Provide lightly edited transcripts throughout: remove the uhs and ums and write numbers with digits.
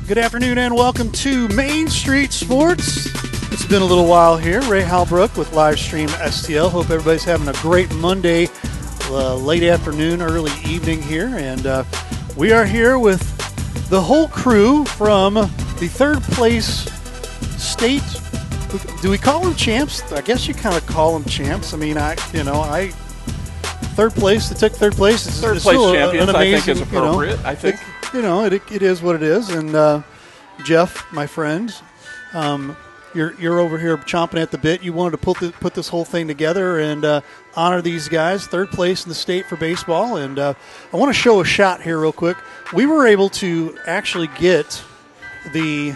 Good afternoon and welcome to Main Street Sports. It's been a little while here. Ray Halbrook with Livestream STL. Hope everybody's having a great Monday, late afternoon, early evening here. And we are here with the whole crew from the third place state. Do we call them champs? I guess you kind of call them champs. I mean, third place. They took third place. It's third it's place still champions, an amazing, I think, is appropriate. I think. It is what it is. And Jeff, my friend, you're over here chomping at the bit. You wanted to put this whole thing together and honor these guys. Third place in the state for baseball. And I want to show a shot here real quick. We were able to actually get the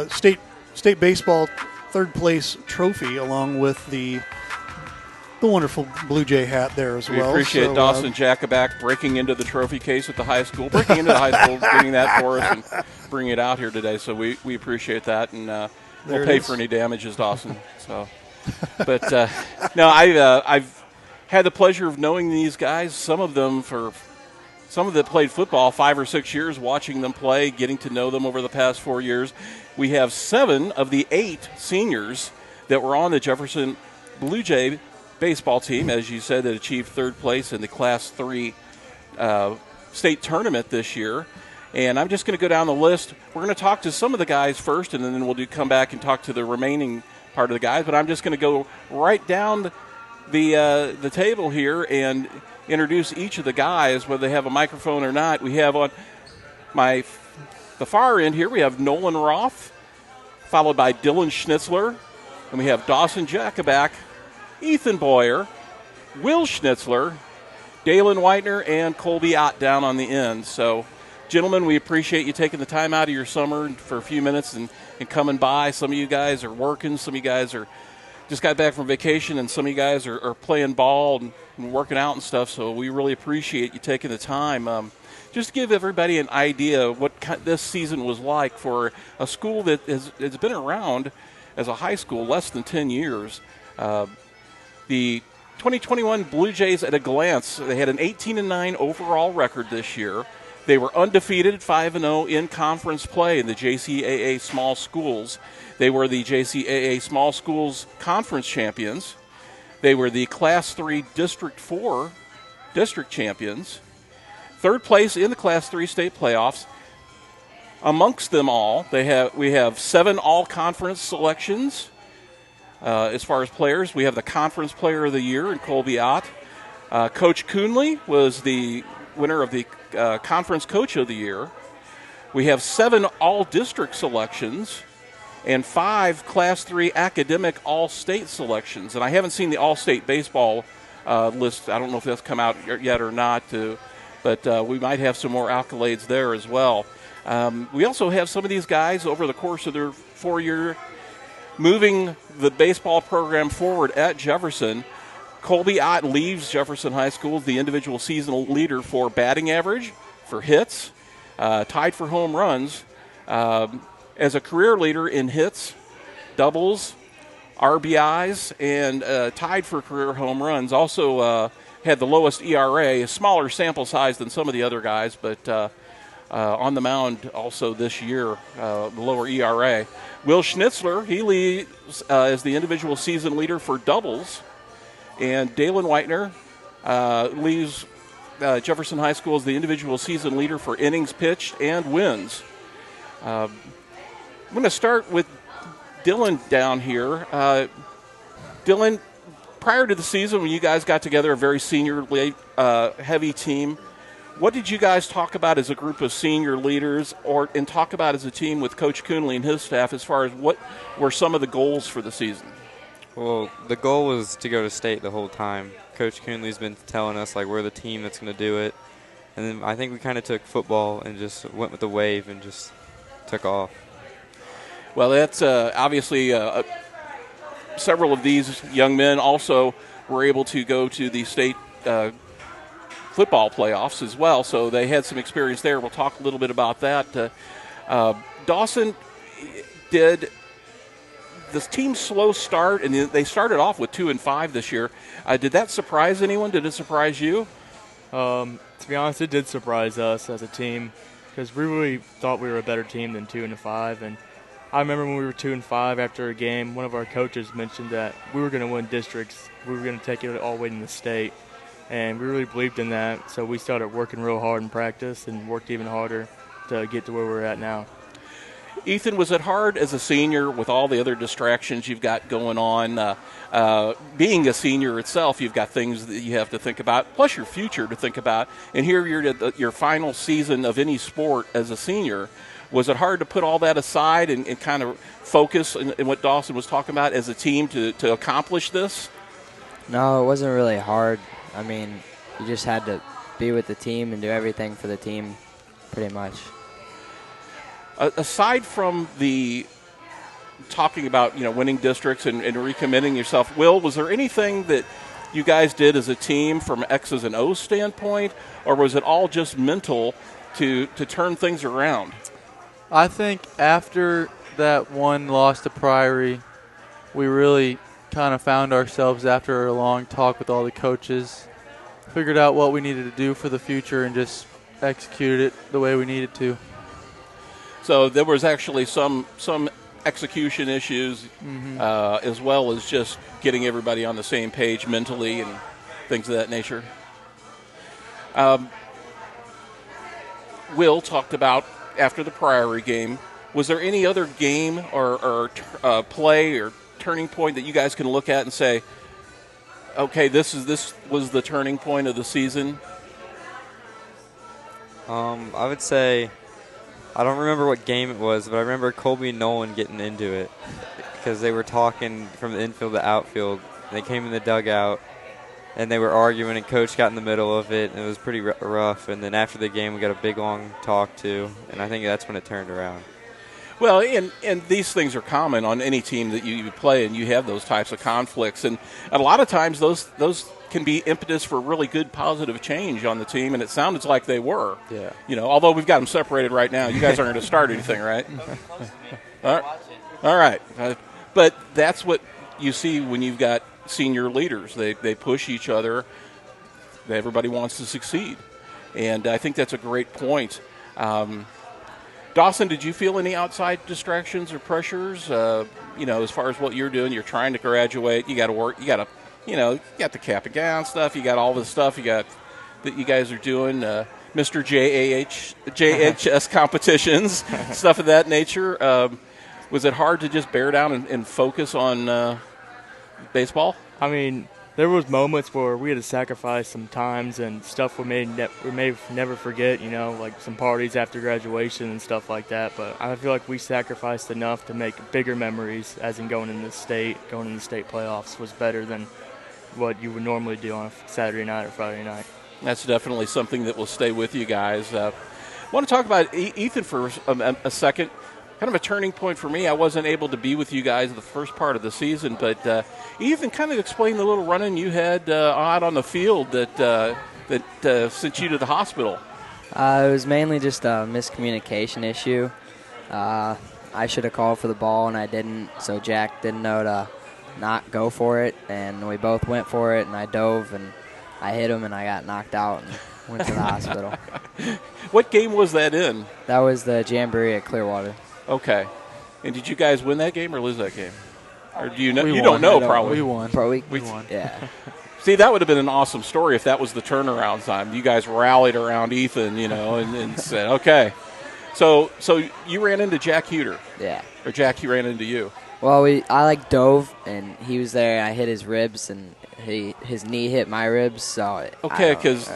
state baseball third place trophy along with the wonderful Blue Jay hat there as well. We appreciate Dawson Jacobak breaking into the trophy case at the high school, getting that for us and bringing it out here today. So we appreciate that, and we'll pay for any damages, Dawson. So, but no, I've had the pleasure of knowing these guys. Some of them played football 5 or 6 years, watching them play, getting to know them over the past 4 years. We have 7 of the 8 seniors that were on the Jefferson Blue Jay baseball team, as you said, that achieved third place in the Class 3 state tournament this year. And I'm just going to go down the list. We're going to talk to some of the guys first, and then we'll come back and talk to the remaining part of the guys. But I'm just going to go right down the table here and introduce each of the guys, whether they have a microphone or not. We have on the far end here, we have Nolan Roth, followed by Dylan Schnitzler, and we have Dawson Jacobak, Ethan Boyer, Will Schnitzler, Dalen Whitener, and Colby Ott down on the end. So, gentlemen, we appreciate you taking the time out of your summer for a few minutes and coming by. Some of you guys are working. Some of you guys just got back from vacation, and some of you guys are playing ball and working out and stuff. So we really appreciate you taking the time. Just to give everybody an idea of what this season was like for a school that has been around as a high school less than 10 years. The 2021 Blue Jays at a glance, they had an 18-9 overall record this year. They were undefeated, 5-0 in conference play in the JCAA Small Schools. They were the JCAA Small Schools Conference champions. They were the Class 3 District 4 district champions. Third place in the Class 3 state playoffs. Amongst them all, we have 7 all-conference selections. As far as players, we have the Conference Player of the Year in Colby Ott. Coach Coonley was the winner of the Conference Coach of the Year. We have 7 all-district selections and 5 Class 3 academic all-state selections. And I haven't seen the all-state baseball list. I don't know if that's come out yet or not, but we might have some more accolades there as well. We also have some of these guys over the course of their 4-year moving the baseball program forward at Jefferson. Colby Ott leaves Jefferson High School as the individual seasonal leader for batting average, for hits, tied for home runs, as a career leader in hits, doubles, RBIs, and tied for career home runs. Also had the lowest ERA, a smaller sample size than some of the other guys, but on the mound also this year, the lower ERA. Will Schnitzler, he leads as the individual season leader for doubles. And Dalen Whitener leaves Jefferson High School as the individual season leader for innings pitched and wins. I'm going to start with Dylan down here. Dylan, prior to the season when you guys got together, a very senior heavy team, what did you guys talk about as a group of senior leaders and talk about as a team with Coach Coonley and his staff as far as what were some of the goals for the season? Well, the goal was to go to state the whole time. Coach Coonley's been telling us, we're the team that's going to do it. And then I think we kind of took football and just went with the wave and just took off. Well, that's obviously several of these young men also were able to go to the state football playoffs as well, so they had some experience there. We'll talk a little bit about that. Dawson, did this team slow start, and they started off with 2-5 this year. Did that surprise anyone? Did it surprise you? To be honest, it did surprise us as a team. because we really thought we were a better team than 2-5. And I remember when we were 2-5 after a game, one of our coaches mentioned that we were going to win districts. We were going to take it all the way in the state. And we really believed in that, so we started working real hard in practice and worked even harder to get to where we're at now. Ethan, was it hard as a senior with all the other distractions you've got going on? Being a senior itself, you've got things that you have to think about, plus your future to think about. And here you're at your final season of any sport as a senior. Was it hard to put all that aside and kind of focus in what Dawson was talking about as a team to accomplish this? No, it wasn't really hard. I mean, you just had to be with the team and do everything for the team, pretty much. Aside from the talking about winning districts and recommitting yourself, Will, was there anything that you guys did as a team from X's and O's standpoint, or was it all just mental to turn things around? I think after that one loss to Priory, we really kind of found ourselves after a long talk with all the coaches, figured out what we needed to do for the future, and just executed it the way we needed to. So there was actually some execution issues, as well as just getting everybody on the same page mentally and things of that nature. Will talked about after the Priory game. Was there any other game or play or turning point that you guys can look at and say, okay, this was the turning point of the season? I would say, I don't remember what game it was, but I remember Colby and Nolan getting into it because they were talking from the infield to outfield. They came in the dugout, and they were arguing, and Coach got in the middle of it, and it was pretty rough. And then after the game, we got a big, long talk, too, and I think that's when it turned around. Well, and these things are common on any team that you play, and you have those types of conflicts. And a lot of times those can be impetus for really good positive change on the team, and it sounded like they were. Yeah. Although we've got them separated right now, you guys aren't going to start anything, right? All right. But that's what you see when you've got senior leaders. They push each other. Everybody wants to succeed. And I think that's a great point. Dawson, did you feel any outside distractions or pressures? As far as what you're doing, you're trying to graduate. You got to work. You got the cap and gown stuff. You got all this stuff that you guys are doing. Mr. JHS competitions, stuff of that nature. Was it hard to just bear down and focus on baseball? I mean, there was moments where we had to sacrifice some times and stuff we may never forget, like some parties after graduation and stuff like that. But I feel like we sacrificed enough to make bigger memories, as in going in the state playoffs was better than what you would normally do on a Saturday night or Friday night. That's definitely something that will stay with you guys. I want to talk about Ethan for a second. Kind of a turning point for me. I wasn't able to be with you guys the first part of the season, but Ethan, kind of explain the little run-in you had out on the field that sent you to the hospital. It was mainly just a miscommunication issue. I should have called for the ball, and I didn't, so Jack didn't know to not go for it, and we both went for it, and I dove, and I hit him, and I got knocked out and went to the hospital. What game was that in? That was the Jamboree at Clearwater. Okay. And did you guys win that game or lose that game? Or do you know? We You won. don't know, probably. We won. We won. Yeah. See, that would have been an awesome story if that was the turnaround time. You guys rallied around Ethan, and said, okay. So you ran into Jack Huter. Yeah. Or Jack, he ran into you. Well, I dove, and he was there, and I hit his ribs, and his knee hit my ribs. So okay, because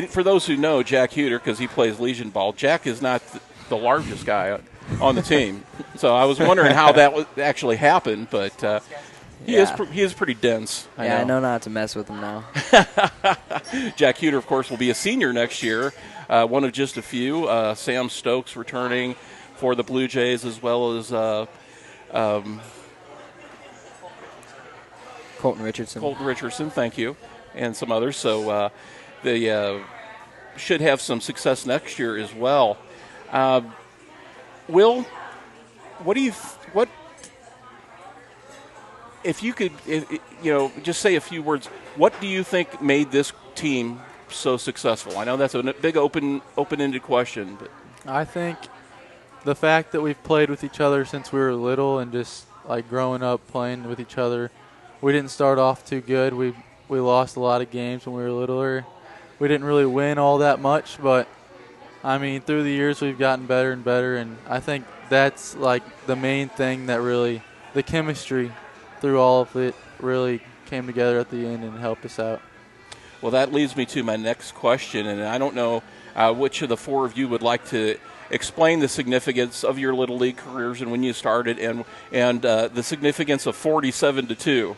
for those who know Jack Huter, because he plays Legion ball, Jack is not the largest guy on the team. So I was wondering how that would actually happen, but he is pretty dense. I know not to mess with him now. Jack Huter, of course, will be a senior next year, one of just a few. Sam Stokes returning for the Bluejays, as well as Colton Richardson, thank you, and some others. So they should have some success next year as well. Will, what if you could, just say a few words? What do you think made this team so successful? I know that's a big open-ended question, but I think the fact that we've played with each other since we were little and just like growing up playing with each other, we didn't start off too good. We lost a lot of games when we were littler. We didn't really win all that much, but I mean, through the years we've gotten better and better, and I think that's like the main thing that really, the chemistry through all of it really came together at the end and helped us out. Well, that leads me to my next question, and I don't know which of the four of you would like to explain the significance of your Little League careers and when you started, and the significance of 47-2.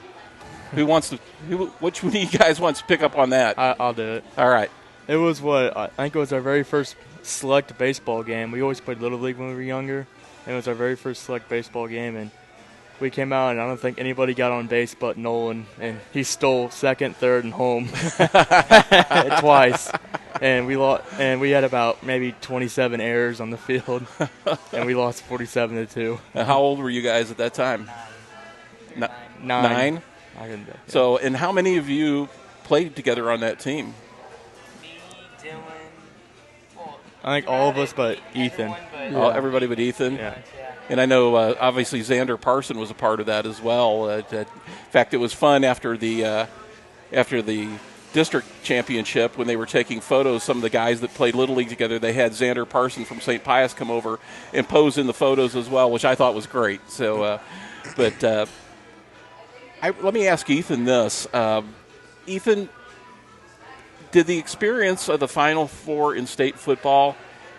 Which one of you guys wants to pick up on that? I'll do it. All right. It was I think it was our very first select baseball game. We always played Little League when we were younger, and it was our very first select baseball game, and we came out, and I don't think anybody got on base but Nolan, and he stole second, third, and home twice. And we had about maybe 27 errors on the field, and we lost 47-2. How old were you guys at that time? Nine? I couldn't do it. So, and how many of you played together on that team? Me, Dylan. I think all of us but Ethan. Everybody but Ethan? Yeah. And I know, obviously, Xander Parson was a part of that as well. In fact, it was fun after the district championship when they were taking photos. Some of the guys that played Little League together, they had Xander Parson from St. Pius come over and pose in the photos as well, which I thought was great. So, let me ask Ethan this. Ethan, did the experience of the Final Four in state football,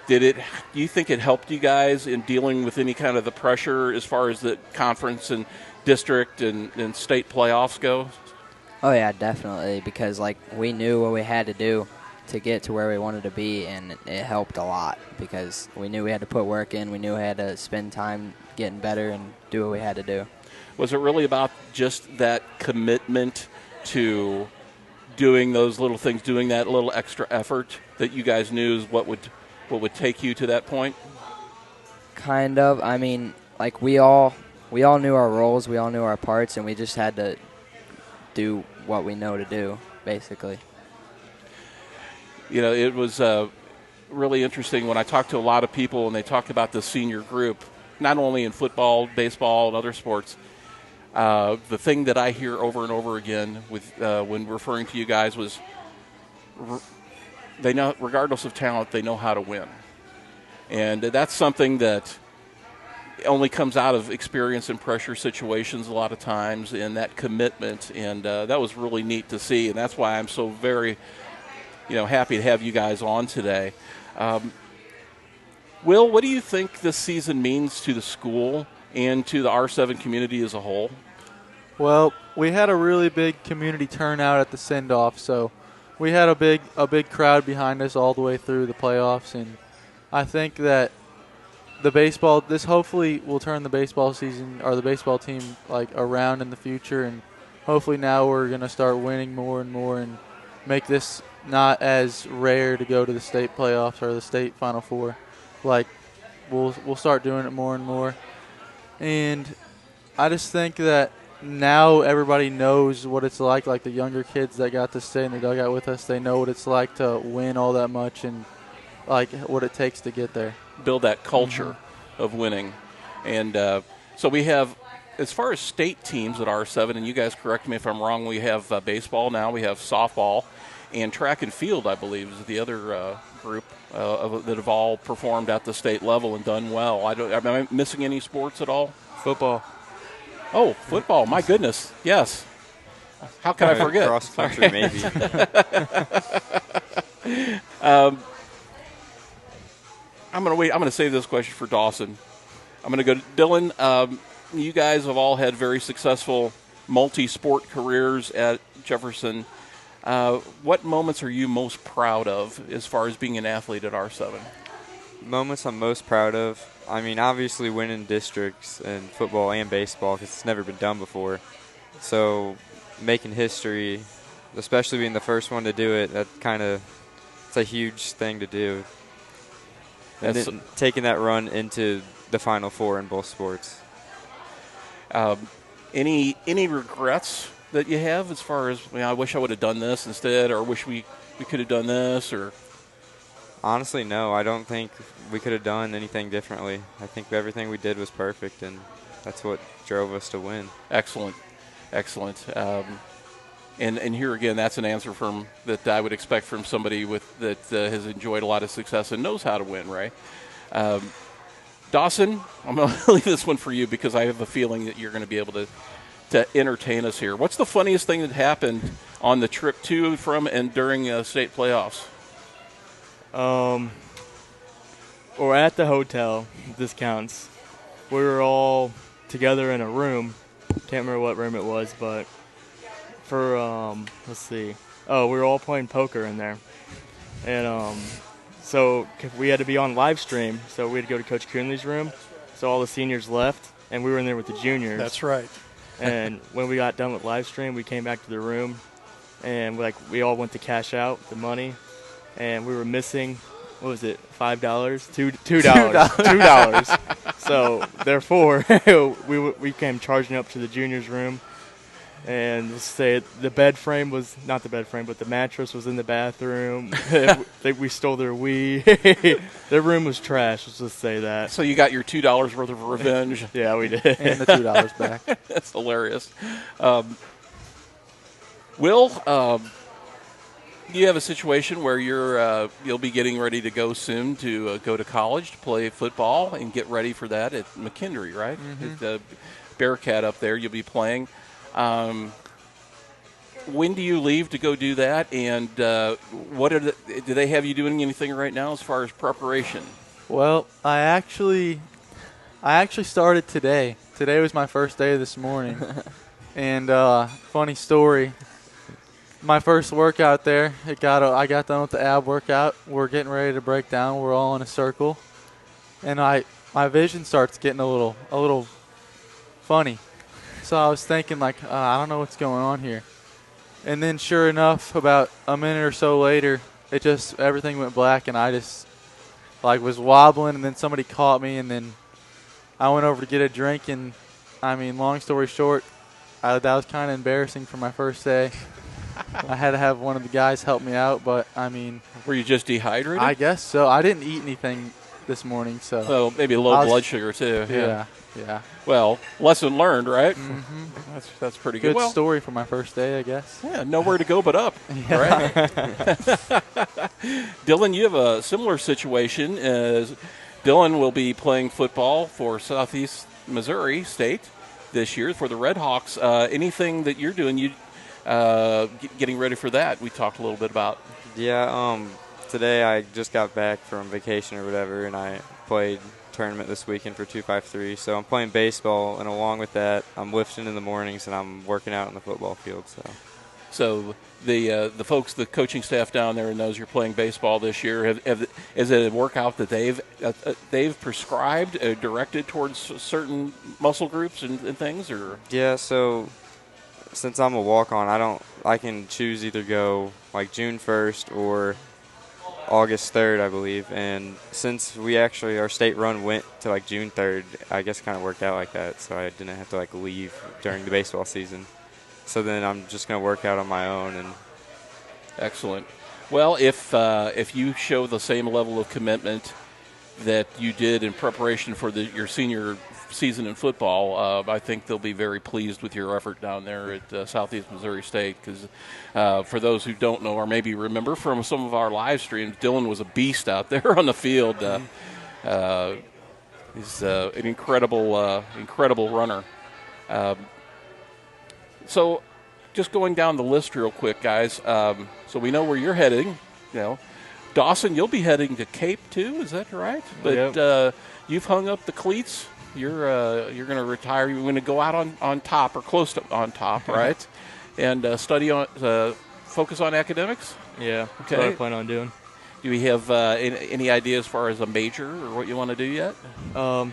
do you think it helped you guys in dealing with any kind of the pressure as far as the conference and district and state playoffs go? Oh, yeah, definitely, because, like, we knew what we had to do to get to where we wanted to be, and it helped a lot because we knew we had to put work in. We knew we had to spend time getting better and do what we had to do. Was it really about just that commitment to doing those little things, doing that little extra effort that you guys knew is what would take you to that point? Kind of. I mean, like, we all knew our roles, we all knew our parts, and we just had to do what we know to do, basically. You know, it was really interesting when I talked to a lot of people and they talked about the senior group, not only in football, baseball, and other sports. The thing that I hear over and over again when referring to you guys was they know, regardless of talent, they know how to win. And that's something that only comes out of experience in pressure situations a lot of times, and that commitment. And that was really neat to see, and that's why I'm so very happy to have you guys on today. Will, what do you think this season means to the school and to the R7 community as a whole? Well, we had a really big community turnout at the send-off, so we had a big crowd behind us all the way through the playoffs, and I think that this hopefully will turn the baseball season or the baseball team like around in the future, and hopefully now we're going to start winning more and more and make this not as rare to go to the state playoffs or the state Final Four. Like, we'll start doing it more and more. And I just think that now everybody knows what it's like the younger kids that got to stay in the dugout with us, they know what it's like to win all that much and like what it takes to get there. Build that culture of winning. And so we have, as far as state teams at R7, and you guys correct me if I'm wrong, we have baseball now, we have softball, and track and field, I believe, is the other group that have all performed at the state level and done well. Am I missing any sports at all? Football. Oh, football! My goodness, yes. How can I forget? Cross country, maybe. I'm going to wait. I'm going to save this question for Dawson. I'm going to go to Dylan. You guys have all had very successful multi-sport careers at Jefferson. What moments are you most proud of as far as being an athlete at R7? Moments I'm most proud of, I mean, obviously winning districts in football and baseball because it's never been done before. So making history, especially being the first one to do it, it's a huge thing to do. And then taking that run into the Final Four in both sports. Any regrets that you have as far as, I wish I would have done this instead, or wish we could have done this, or? Honestly, no. I don't think we could have done anything differently. I think everything we did was perfect, and that's what drove us to win. Excellent. And here again, that's an answer that I would expect from somebody that has enjoyed a lot of success and knows how to win, right? Dawson, I'm going to leave this one for you because I have a feeling that you're going to be able to entertain us here. What's the funniest thing that happened on the trip to, from, and during state playoffs? Or at the hotel, if this counts. We were all together in a room. Can't remember what room it was, but for, let's see. Oh, we were all playing poker in there. And so we had to be on live stream, so we had to go to Coach Coonley's room. So all the seniors left, and we were in there with the juniors. That's right. And when we got done with live stream, we came back to the room, and we all went to cash out the money, and we were missing, what was it, $5? $2. So therefore, we came charging up to the juniors' room, and let's say the bed frame was not the bed frame, but the mattress was in the bathroom. We stole their Wii. Their room was trash. Let's just say that. So you got your $2 worth of revenge. Yeah, we did. And the $2 back. That's hilarious. Will, you have a situation where you'll be getting ready to go soon to go to college to play football and get ready for that at McKendree, right? Mm-hmm. At the Bearcat up there, you'll be playing. When do you leave to go do that? And do they have you doing anything right now as far as preparation? Well, I actually started today. Today was my first day this morning. And funny story, my first workout there, I got done with the ab workout. We're getting ready to break down. We're all in a circle. And my vision starts getting a little funny. So I was thinking, I don't know what's going on here. And then sure enough, about a minute or so later, everything went black, and I just, was wobbling, and then somebody caught me, and then I went over to get a drink, and, long story short, that was kind of embarrassing for my first day. I had to have one of the guys help me out, but, Were you just dehydrated? I guess so. I didn't eat anything this morning, so. So maybe low blood sugar, too. Yeah. Well, lesson learned, right? Mm-hmm. That's pretty good. Good story for my first day, I guess. Yeah, nowhere to go but up, right? Dylan, you have a similar situation. As Dylan will be playing football for Southeast Missouri State this year for the Red Hawks. Anything that you're doing, getting ready for that, we talked a little bit about. Yeah, today I just got back from vacation or whatever, and I played tournament this weekend for 253. So I'm playing baseball, and along with that, I'm lifting in the mornings and I'm working out on the football field. So the folks, the coaching staff down there, knows you're playing baseball this year. Is it a workout that they've prescribed, directed towards certain muscle groups and things, or? Yeah. So since I'm a walk-on, I can choose either go June 1st or August 3rd, I believe. And since our state run went to June 3rd, I guess it kind of worked out like that. So I didn't have to leave during the baseball season. So then I'm just going to work out on my own. And excellent. Well, if you show the same level of commitment that you did in preparation for your senior season in football, I think they'll be very pleased with your effort down there at Southeast Missouri State. Because for those who don't know or maybe remember from some of our live streams, Dylan was a beast out there on the field. He's an incredible runner. So just going down the list real quick, guys. So we know where you're heading. Dawson, you'll be heading to Cape too. Is that right? But yep. You've hung up the cleats. You're going to retire. You're going to go out on top or close to on top, right? And focus on academics. Yeah. Okay. That's what I plan on doing. Do we have any idea as far as a major or what you want to do yet?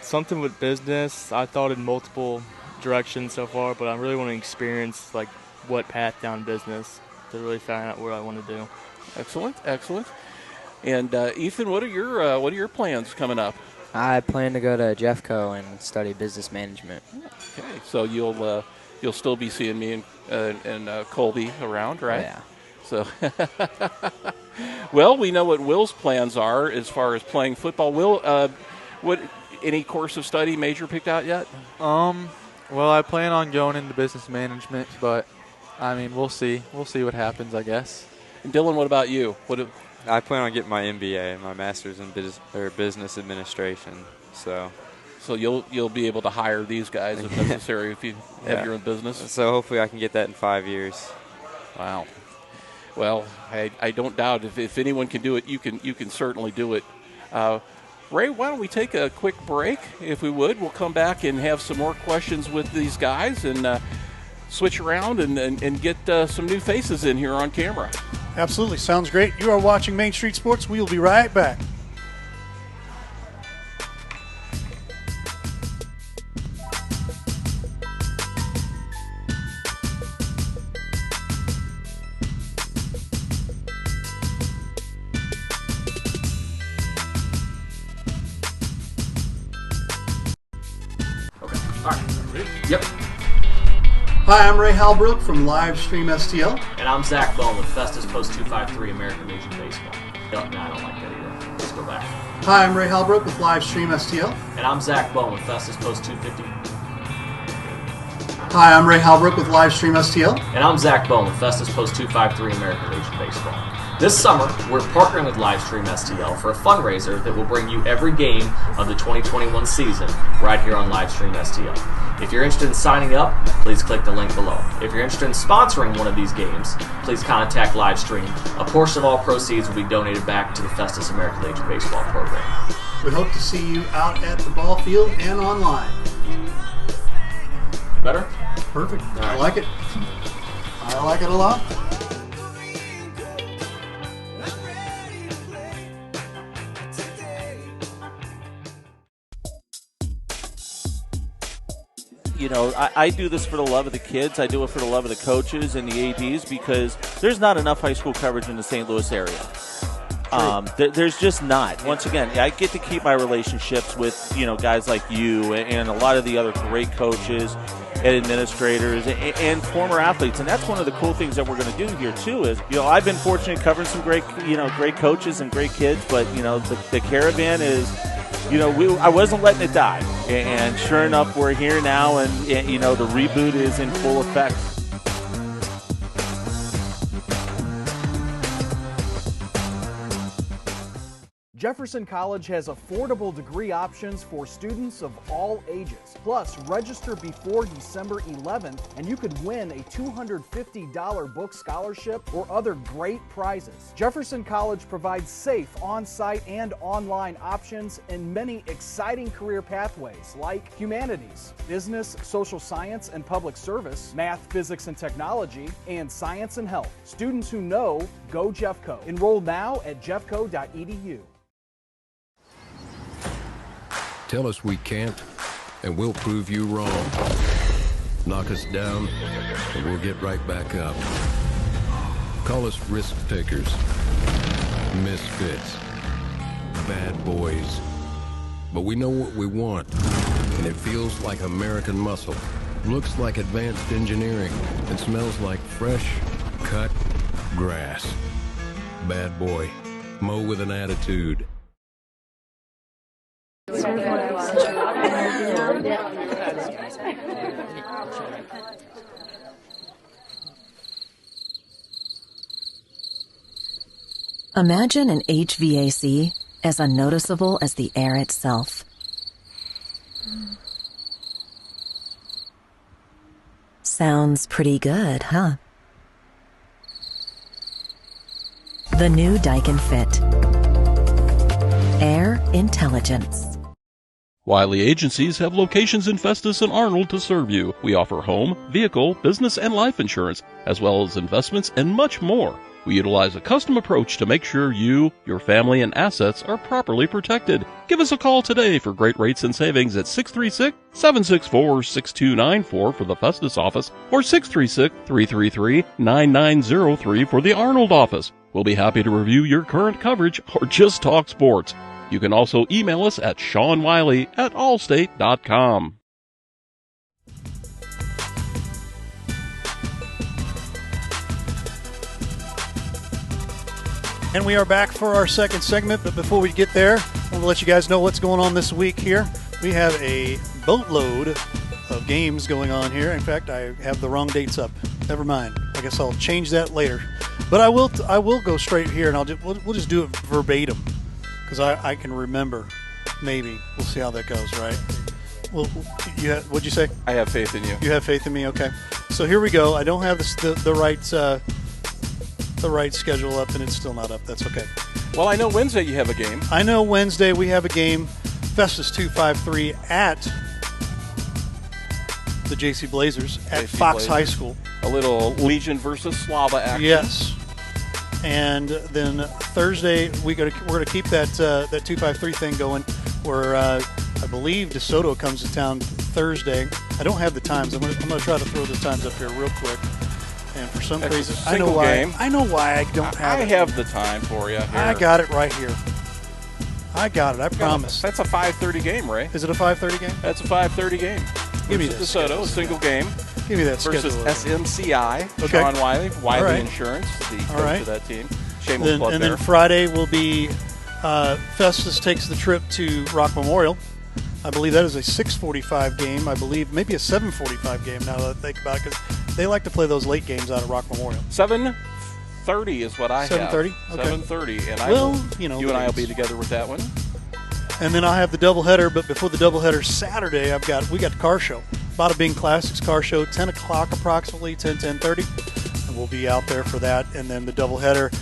Something with business. I thought in multiple directions so far, but I really want to experience what path down business to really find out what I want to do. Excellent. And Ethan, what are your plans coming up? I plan to go to Jeffco and study business management. Okay, so you'll you'll still be seeing me and Colby around, right? Yeah. So, well, we know what Will's plans are as far as playing football. Will, what any course of study major picked out yet? Well, I plan on going into business management, but I mean, we'll see. We'll see what happens, I guess. And Dylan, what about you? I plan on getting my MBA, my master's in business administration. So you'll be able to hire these guys if necessary if you have your own business. So hopefully I can get that in 5 years. Wow. Well, I don't doubt if anyone can do it, you can certainly do it. Ray, why don't we take a quick break, if we would? We'll come back and have some more questions with these guys and switch around and get some new faces in here on camera. Absolutely. Sounds great. You are watching Main Street Sports. We will be right back. Yep. Hi, I'm Ray Halbrook from Livestream STL. And I'm Zach Bone with Festus Post 253 American Legion Baseball. No, I don't like that either. Let's go back. Hi, I'm Ray Halbrook with Livestream STL. And I'm Zach Bone with Festus Post 250. Hi, I'm Ray Halbrook with Livestream STL. And I'm Zach Bone with Festus Post 253 American Legion Baseball. This summer, we're partnering with Livestream STL for a fundraiser that will bring you every game of the 2021 season right here on Livestream STL. If you're interested in signing up, please click the link below. If you're interested in sponsoring one of these games, please contact Livestream. A portion of all proceeds will be donated back to the Festus American Legion Baseball program. We hope to see you out at the ball field and online. Better? Perfect. All I right. like it. I like it a lot. You know, I do this for the love of the kids. I do it for the love of the coaches and the ADs because there's not enough high school coverage in the St. Louis area. There's just not. Once again, I get to keep my relationships with, you know, guys like you and a lot of the other great coaches and administrators and former athletes. And that's one of the cool things that we're going to do here, too, is, you know, I've been fortunate covering some great coaches and great kids, but, you know, the Caravan is, you know, I wasn't letting it die. And sure enough, we're here now, and you know, the reboot is in full effect. Jefferson College has affordable degree options for students of all ages. Plus, register before December 11th and you could win a $250 book scholarship or other great prizes. Jefferson College provides safe on-site and online options and many exciting career pathways like humanities, business, social science and public service, math, physics and technology, and science and health. Students who know, go Jeffco. Enroll now at jeffco.edu. Tell us we can't, and we'll prove you wrong. Knock us down, and we'll get right back up. Call us risk takers, misfits, bad boys. But we know what we want, and it feels like American muscle, looks like advanced engineering, and smells like fresh, cut grass. Bad boy, mow with an attitude. Imagine an HVAC as unnoticeable as the air itself. Sounds pretty good, huh? The new Daikin Fit. Air intelligence. Wiley Agencies have locations in Festus and Arnold to serve you. We offer home, vehicle, business, and life insurance, as well as investments and much more. We utilize a custom approach to make sure you, your family, and assets are properly protected. Give us a call today for great rates and savings at 636-764-6294 for the Festus office or 636-333-9903 for the Arnold office. We'll be happy to review your current coverage or just talk sports. You can also email us at SeanWiley@allstate.com. And we are back for our second segment, but before we get there, I want to let you guys know what's going on this week here. We have a boatload of games going on here. In fact, I have the wrong dates up. Never mind. I guess I'll change that later. But I will go straight here, and we'll just do it verbatim because I can remember. Maybe we'll see how that goes. Right? Well, what'd you say? I have faith in you. You have faith in me. Okay. So here we go. I don't have the right schedule up, and it's still not up. That's okay. Well, I know Wednesday you have a game. I know Wednesday we have a game. Festus 253 at the JC Blazers at Fox High School. A little Legion versus Slava action. Yes. And then Thursday we're going to keep that 253 thing going. Where I believe DeSoto comes to town Thursday. I don't have the times. I'm going to try to throw the times up here real quick. And for some reason, I know why I don't have it. I have the time for you here. I got it right here. I got it. I promise. That's a 5:30 game, Ray. Is it a 5:30 game? That's a 5:30 game. Give me that. DeSoto, a single game. Give me that versus schedule. SMCI. Okay. Sean Wiley Right. Insurance, the coach of that team. Shameless plug and there. then Friday will be Festus takes the trip to Rock Memorial. I believe that is a 6:45 game. I believe maybe a 7:45 game now that I think about it, because they like to play those late games out of Rock Memorial. 7:30 is what I 7:30? have. Okay. 7:30, and you and I will be together with that one. And then I'll have the doubleheader, but before the doubleheader Saturday, we got the car show. Bada Bing Classics car show, 10 o'clock approximately, 10:30, and we'll be out there for that. And then the doubleheader.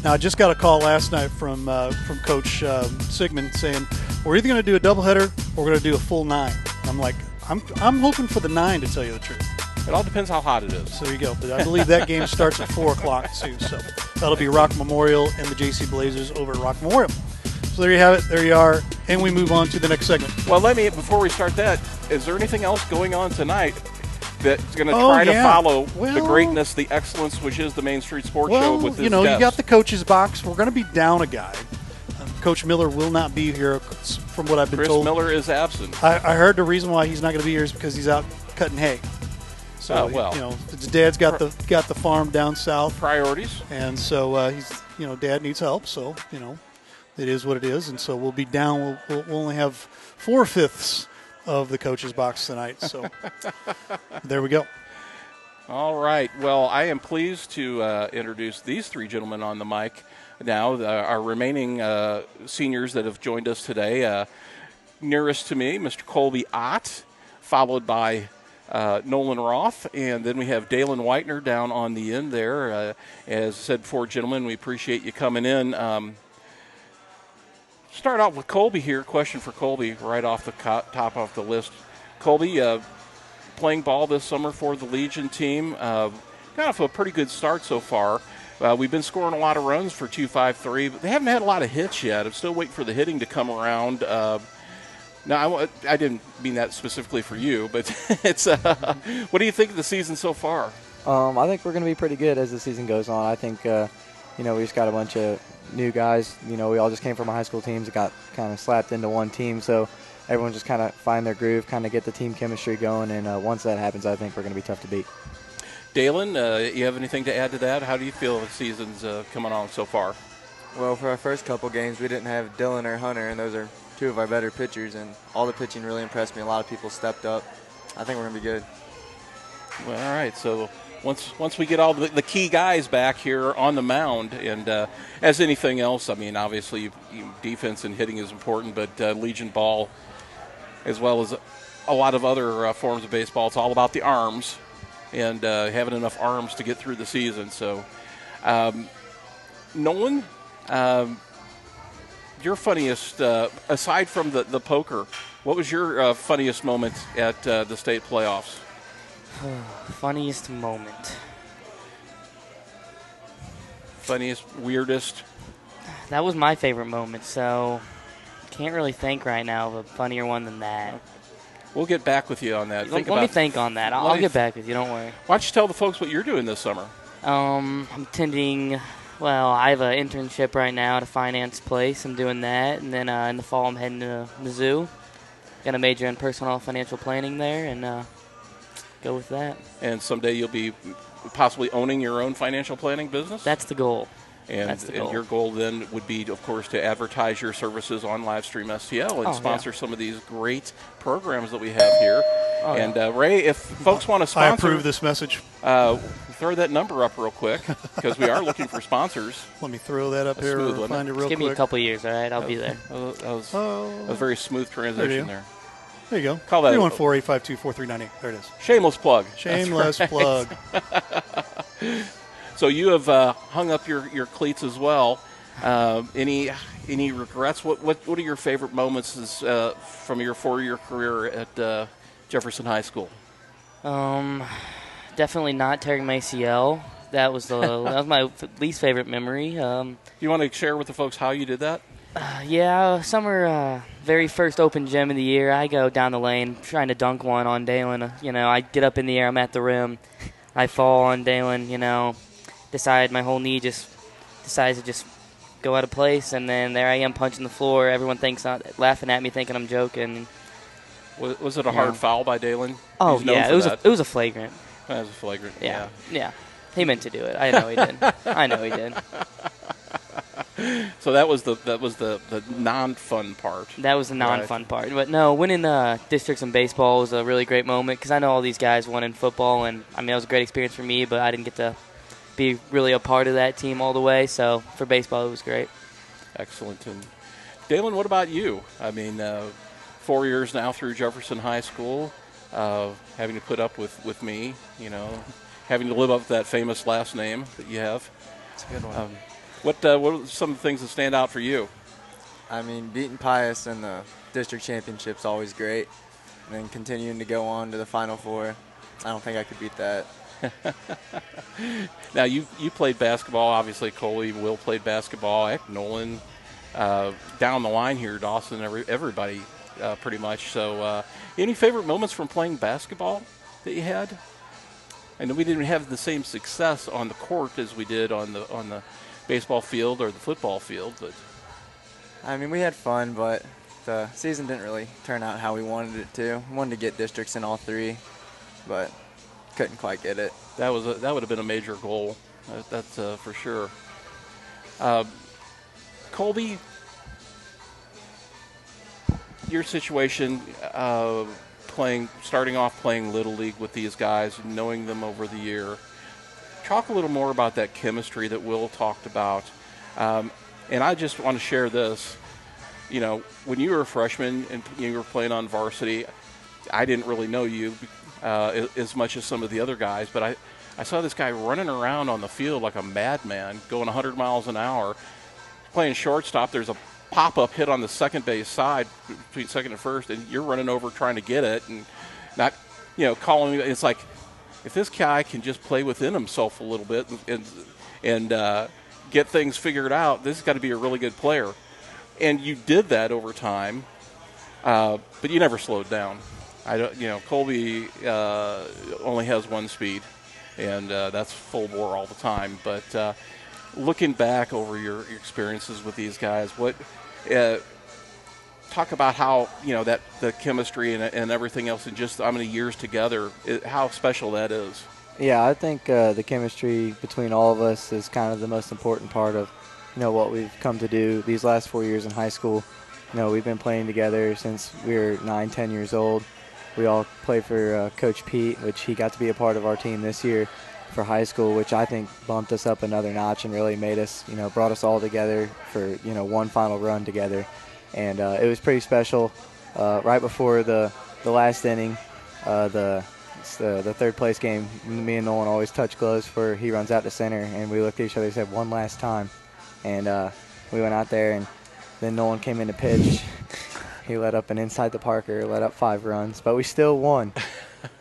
Now I just got a call last night from Coach Sigmund saying we're either going to do a doubleheader or we're going to do a full 9. I'm like, I'm hoping for the 9 to tell you the truth. It all depends how hot it is. So there you go. But I believe that game starts at 4 o'clock too. So that'll be Rock Memorial and the JC Blazers over at Rock Memorial. So there you have it. There you are. And we move on to the next segment. Well, before we start that, is there anything else going on tonight that's going to try to follow the greatness, the excellence, which is the Main Street Sports Show with this you guest? got the coach's box. We're going to be down a guy. Coach Miller will not be here, from what I've been told. Chris Miller is absent. I heard the reason why he's not going to be here is because he's out cutting hay. So his dad's got the farm down south. Priorities. And so Dad needs help. So it is what it is. And so we'll be down. We'll only have 4/5 of the coach's box tonight. So there we go. All right. Well, I am pleased to introduce these three gentlemen on the mic now, our remaining seniors that have joined us today. Nearest to me, Mr. Colby Ott, followed by Nolan Roth, and then we have Dalen Whitener down on the end there. As said before, gentlemen, we appreciate you coming in. Start out with Colby here. Question for Colby right off the top of the list. Colby, playing ball this summer for the Legion team. Got off a pretty good start so far. We've been scoring a lot of runs for 253, but they haven't had a lot of hits yet. I'm still waiting for the hitting to come around. Now, I didn't mean that specifically for you, but it's. What do you think of the season so far? I think we're going to be pretty good as the season goes on. I think, we just got a bunch of new guys. We all just came from our high school teams that got kind of slapped into one team, so everyone just kind of find their groove, kind of get the team chemistry going, and once that happens, I think we're going to be tough to beat. Dalen, you have anything to add to that? How do you feel the season's coming on so far? Well, for our first couple games, we didn't have Dylan or Hunter, and those are two of our better pitchers, and all the pitching really impressed me. A lot of people stepped up. I think we're going to be good. Well, all right, so once we get all the key guys back here on the mound, and as anything else, I mean, obviously defense and hitting is important, but Legion ball, as well as a lot of other forms of baseball, it's all about the arms and having enough arms to get through the season. So, Nolan, your funniest, aside from the poker, what was your funniest moment at the state playoffs? Funniest moment. Funniest, weirdest. That was my favorite moment, so can't really think right now of a funnier one than that. We'll get back with you on that. Let me think on that. I'll get back with you. Don't worry. Why don't you tell the folks what you're doing this summer? I'm attending. Well, I have an internship right now at a finance place. I'm doing that, and then in the fall I'm heading to Mizzou. Got a major in personal financial planning there, and go with that. And someday you'll be possibly owning your own financial planning business? That's the goal. And, That's the goal. And your goal then would be, of course, to advertise your services on Livestream STL and sponsor some of these great programs that we have here. Ray, if folks want to sponsor, I approve this message. Throw that number up real quick because we are looking for sponsors. Let me throw that up here. Smooth, Find it real quick. Give me a couple years, all right? I'll be there. That was a very smooth transition there. There you go. Call that 314-852-4398. There it is. Shameless plug. Shameless plug. So you have hung up your cleats as well. Any regrets? What are your favorite moments from your 4-year career at Jefferson High School? Definitely not tearing my ACL. That was my least favorite memory. You want to share with the folks how you did that? Summer, very first open gym of the year. I go down the lane trying to dunk one on Dalen. I get up in the air. I'm at the rim. I fall on Dalen. My whole knee just decides to just go out of place, and then there I am punching the floor. Everyone laughing at me, thinking I'm joking. Was it a hard foul by Dalen? Oh yeah, it was a flagrant. That was a flagrant. Yeah. He meant to do it. I know he did. So that was the non-fun part. That was the non-fun part. But no, winning districts in baseball was a really great moment because I know all these guys won in football, and it was a great experience for me. But I didn't get to be really a part of that team all the way. So for baseball, it was great. Excellent. And Dalen, what about you? 4 years now through Jefferson High School, having to put up with me, having to live up to that famous last name that you have. It's a good one. What are some of the things that stand out for you? Beating Pius in the district championship's always great. And then continuing to go on to the Final Four, I don't think I could beat that. Now, you played basketball. Obviously, Coley, Will played basketball. Heck, Nolan. Down the line here, Dawson, everybody pretty much. So any favorite moments from playing basketball that you had? I know we didn't have the same success on the court as we did on the baseball field or the football field, but we had fun, but the season didn't really turn out how we wanted it to. We wanted to get districts in all 3, but couldn't quite get it. That would have been a major goal. That's for sure. Colby, your situation, starting off playing Little League with these guys, knowing them over the year. Talk a little more about that chemistry that Will talked about. And I just want to share this. When you were a freshman and you were playing on varsity, I didn't really know you as much as some of the other guys, but I saw this guy running around on the field like a madman, going 100 miles an hour, playing shortstop. There's a pop-up hit on the second base side between second and first, and you're running over trying to get it and not, calling me. It's like, if this guy can just play within himself a little bit and get things figured out, this has got to be a really good player. And you did that over time, but you never slowed down. Colby only has one speed, and that's full bore all the time. But looking back over your experiences with these guys, talk about how that the chemistry and everything else, and just how many years together, how special that is. Yeah, I think the chemistry between all of us is kind of the most important part of what we've come to do these last 4 years in high school. We've been playing together since we were 9, 10 years old. We all play for Coach Pete, which he got to be a part of our team this year for high school, which I think bumped us up another notch and really made us, brought us all together for, one final run together. And it was pretty special. Right before the last inning, the third place game, me and Nolan always touch gloves for he runs out to center, and we looked at each other and said, one last time. And we went out there, and then Nolan came in to pitch. He let up an inside the Parker, let up 5 runs, but we still won.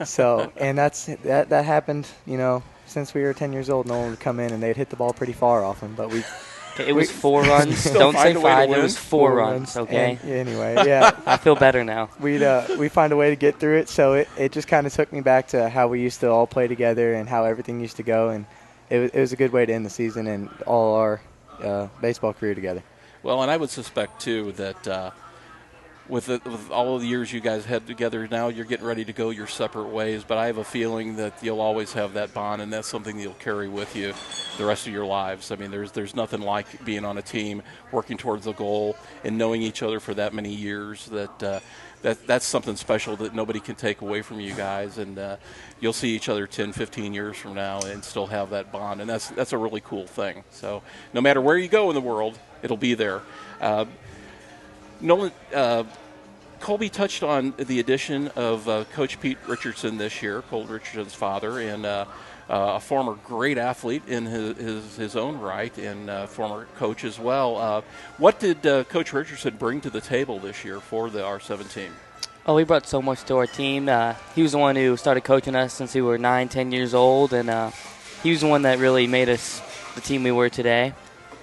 So, and that happened, since we were 10 years old. Nolan would come in and they'd hit the ball pretty far off him, but it was 4 runs. Don't say 5. It was 4 runs. Okay. And anyway, yeah. I feel better now. We find a way to get through it. So it just kind of took me back to how we used to all play together and how everything used to go. And it was a good way to end the season and all our baseball career together. Well, and I would suspect too that with all of the years you guys had together, now you're getting ready to go your separate ways. But I have a feeling that you'll always have that bond, and that's something you'll carry with you the rest of your lives. I mean, there's nothing like being on a team, working towards a goal, and knowing each other for that many years. That's something special that nobody can take away from you guys. And you'll see each other 10, 15 years from now and still have that bond, and that's a really cool thing. So no matter where you go in the world, it'll be there. Nolan, Colby touched on the addition of Coach Pete Richardson this year, Cole Richardson's father, and a former great athlete in his own right, and former coach as well. What did Coach Richardson bring to the table this year for the R7 team? Oh, he brought so much to our team. He was the one who started coaching us since we were 9, 10 years old, and he was the one that really made us the team we were today.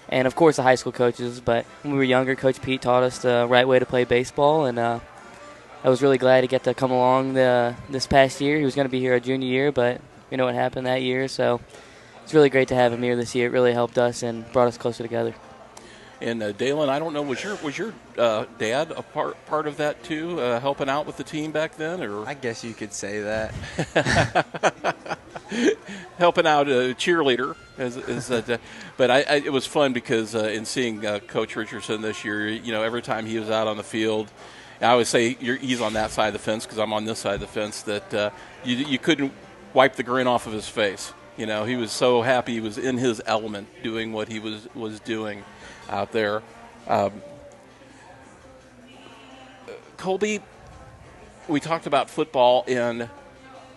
And, of course, the high school coaches. But when we were younger, Coach Pete taught us the right way to play baseball. And I was really glad to get to come along this past year. He was going to be here our junior year, but you know what happened that year. So it's really great to have him here this year. It really helped us and brought us closer together. And Dalen, I don't know, was your dad a part of that too, helping out with the team back then? Or I guess you could say that. Helping out a cheerleader, but it was fun because in seeing Coach Richardson this year, every time he was out on the field, I always say he's on that side of the fence because I'm on this side of the fence. That you couldn't wipe the grin off of his face. He was so happy. He was in his element, doing what he was doing out there. Colby, we talked about football and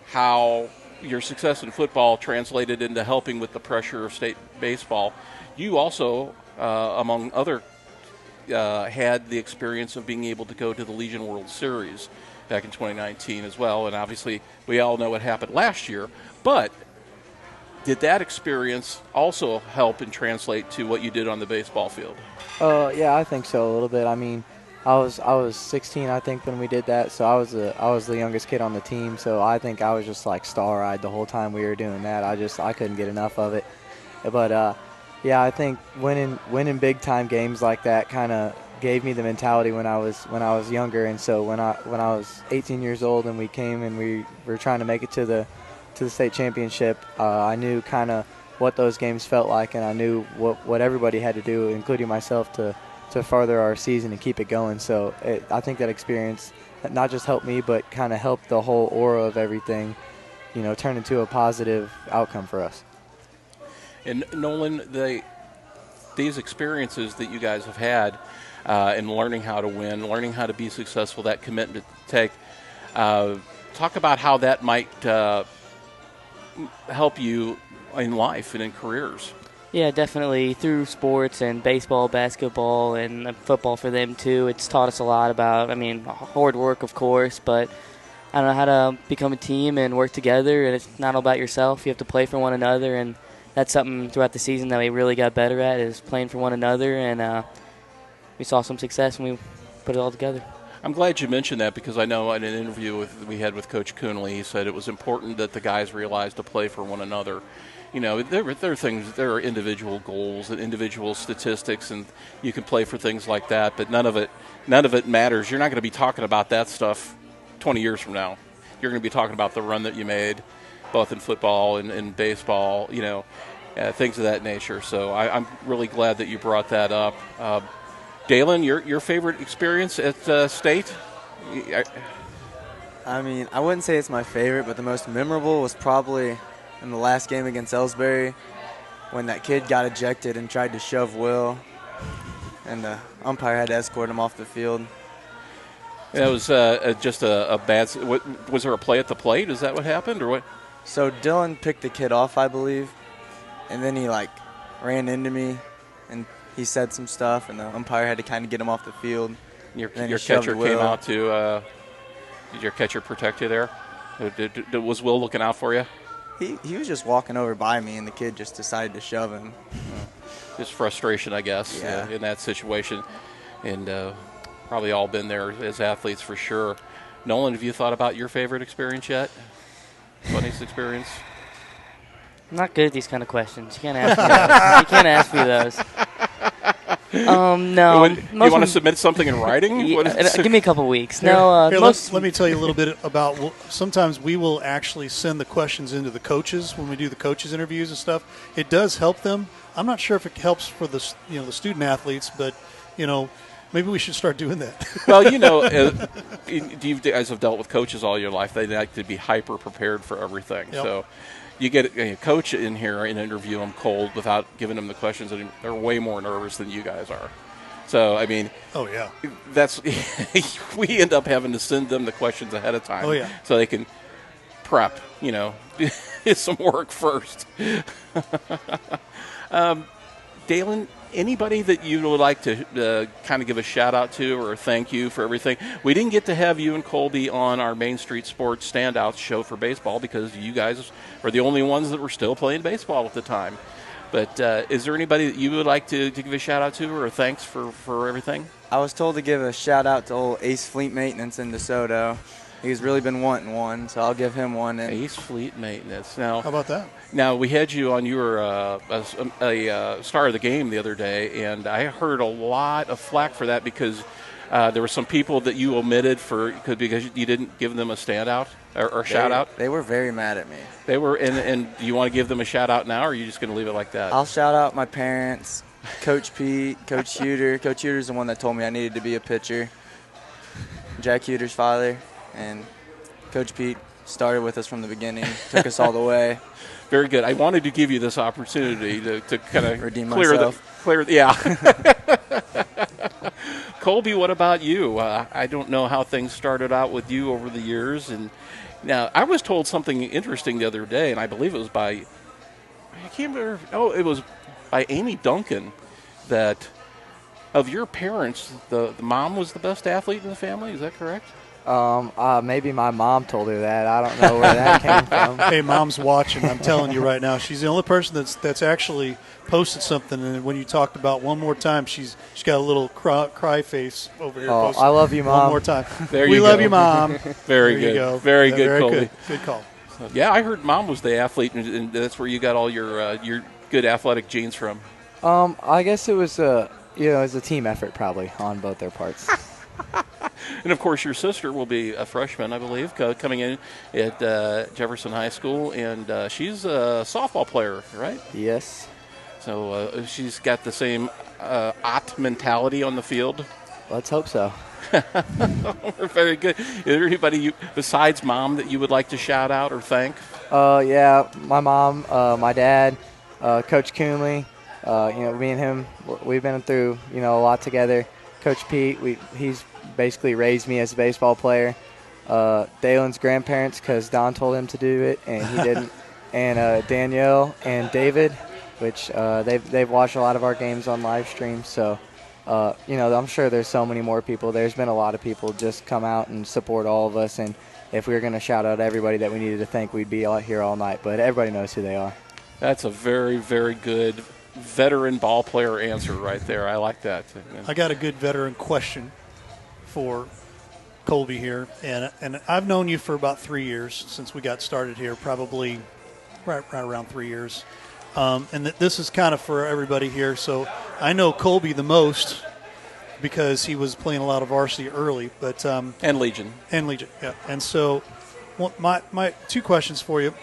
how your success in football translated into helping with the pressure of state baseball. You also, among other, had the experience of being able to go to the Legion World Series back in 2019 as well. And obviously, we all know what happened last year. But did that experience also help and translate to what you did on the baseball field? Yeah, I think so a little bit. I mean, I was 16, I think, when we did that. So I was the youngest kid on the team. So I think I was just like star-eyed the whole time we were doing that. I couldn't get enough of it. But yeah, I think winning big time games like that kind of gave me the mentality when I was younger. And so when I was 18 years old and we came and we were trying to make it to the state championship, I knew kind of what those games felt like, and I knew what everybody had to do, including myself, to further our season and keep it going. So I think that experience not just helped me, but kind of helped the whole aura of everything, turn into a positive outcome for us. And Nolan, these experiences that you guys have had in learning how to win, learning how to be successful, that commitment to take, talk about how that might help you in life and in careers. Yeah, definitely. Through sports and baseball, basketball, and football for them too, it's taught us a lot about, hard work, of course, but I don't know how to become a team and work together, and it's not all about yourself. You have to play for one another, and that's something throughout the season that we really got better at, is playing for one another, and we saw some success when we put it all together. I'm glad you mentioned that, because I know in an interview we had with Coach Coonley, he said it was important that the guys realized to play for one another. There are things, there are individual goals and individual statistics, and you can play for things like that, but none of it matters. You're not going to be talking about that stuff 20 years from now. You're going to be talking about the run that you made, both in football and in baseball, things of that nature. So I'm really glad that you brought that up. Dalen, your favorite experience at State? I wouldn't say it's my favorite, but the most memorable was probably in the last game against Ellsbury when that kid got ejected and tried to shove Will, and the umpire had to escort him off the field. That was just a bad – was there a play at the plate? Is that what happened, or what? So Dylan picked the kid off, I believe, and then he, ran into me, and he said some stuff, and the umpire had to kind of get him off the field. Your catcher came out to did your catcher protect you there? Was Will looking out for you? He was just walking over by me, and the kid just decided to shove him. Just frustration, I guess, yeah. In that situation. And probably all been there as athletes for sure. Nolan, have you thought about your favorite experience yet? Funniest experience? I'm not good at these kind of questions. You can't ask me those. You can't ask me those. No. You want to submit something in writing? Give me a couple weeks. Here, No, here, let me tell you a little bit about. Sometimes we will actually send the questions into the coaches when we do the coaches interviews and stuff. It does help them. I'm not sure if it helps for the student athletes, but maybe we should start doing that. Well, you guys have dealt with coaches all your life. They like to be hyper prepared for everything. Yep. So you get a coach in here and interview them cold without giving them the questions, and they're way more nervous than you guys are. So, I mean, oh yeah, that's we end up having to send them the questions ahead of time. Oh yeah, so they can prep. It's some work first. Dalen, anybody that you would like to kind of give a shout-out to or thank you for everything? We didn't get to have you and Colby on our Main Street Sports Standouts show for baseball because you guys are the only ones that were still playing baseball at the time. But is there anybody that you would like to give a shout-out to or thanks for everything? I was told to give a shout-out to old Ace Fleet Maintenance in DeSoto. He's really been wanting one, so I'll give him one. Ace Fleet Maintenance. Now, how about that? Now, we had you on. You were a star of the game the other day, and I heard a lot of flack for that because there were some people that you omitted because you didn't give them a standout or shout out. They were very mad at me. They were, and do you want to give them a shout out now, or are you just going to leave it like that? I'll shout out my parents, Coach Pete, Coach Huter. Coach Huter's the one that told me I needed to be a pitcher. Jack Huter's father. And Coach Pete started with us from the beginning, took us all the way. Very good. I wanted to give you this opportunity to kind of redeem myself. Yeah. Colby, what about you? I don't know how things started out with you over the years. And now I was told something interesting the other day, and I believe it was I can't remember. Oh, it was by Amy Duncan that of your parents, the mom was the best athlete in the family. Is that correct? Maybe my mom told her that. I don't know where that came from. Hey, Mom's watching. I'm telling you right now, she's the only person that's actually posted something. And when you talked about one more time, she's got a little cry face over here. Oh, I love you, Mom. One more time. We love you, Mom. Very good. Go. Very good, Colby. Good call. Yeah, I heard Mom was the athlete, and that's where you got all your good athletic genes from. I guess it was it was a team effort probably on both their parts. And, of course, your sister will be a freshman, I believe, coming in at Jefferson High School, and she's a softball player, right? Yes. So she's got the same Ott mentality on the field? Let's hope so. Very good. Is there anybody besides Mom that you would like to shout out or thank? Yeah, my mom, my dad, Coach Coonley. Me and him, we've been through, a lot together. Coach Pete, he's basically raised me as a baseball player. Dalen's grandparents, because Don told him to do it, and he didn't. And Danielle and David, which they've watched a lot of our games on live stream. So, I'm sure there's so many more people. There's been a lot of people just come out and support all of us. And if we were going to shout out everybody that we needed to thank, we'd be out here all night. But everybody knows who they are. That's a very, very good veteran ball player answer right there. I like that. I got a good veteran question for Colby here, and I've known you for about 3 years since we got started here, probably right around 3 years. And this is kind of for everybody here. So I know Colby the most because he was playing a lot of varsity early, but and Legion, yeah. And so my two questions for you.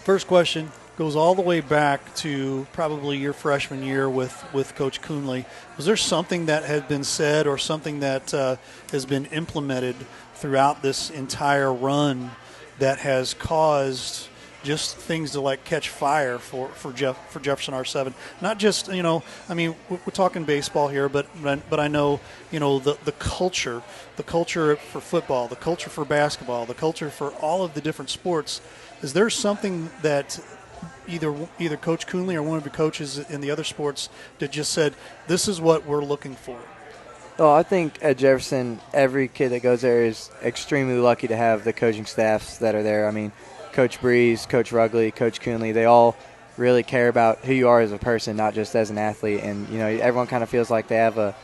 First question goes all the way back to probably your freshman year with Coach Coonley. Was there something that had been said or something that has been implemented throughout this entire run that has caused just things to catch fire for Jefferson R7? Not just, we're talking baseball here, but I know, the culture for football, the culture for basketball, the culture for all of the different sports. Is there something that either Coach Coonley or one of the coaches in the other sports that just said, this is what we're looking for? Oh, I think at Jefferson, every kid that goes there is extremely lucky to have the coaching staffs that are there. I mean, Coach Breeze, Coach Rugley, Coach Coonley, they all really care about who you are as a person, not just as an athlete. And, everyone kind of feels like they have a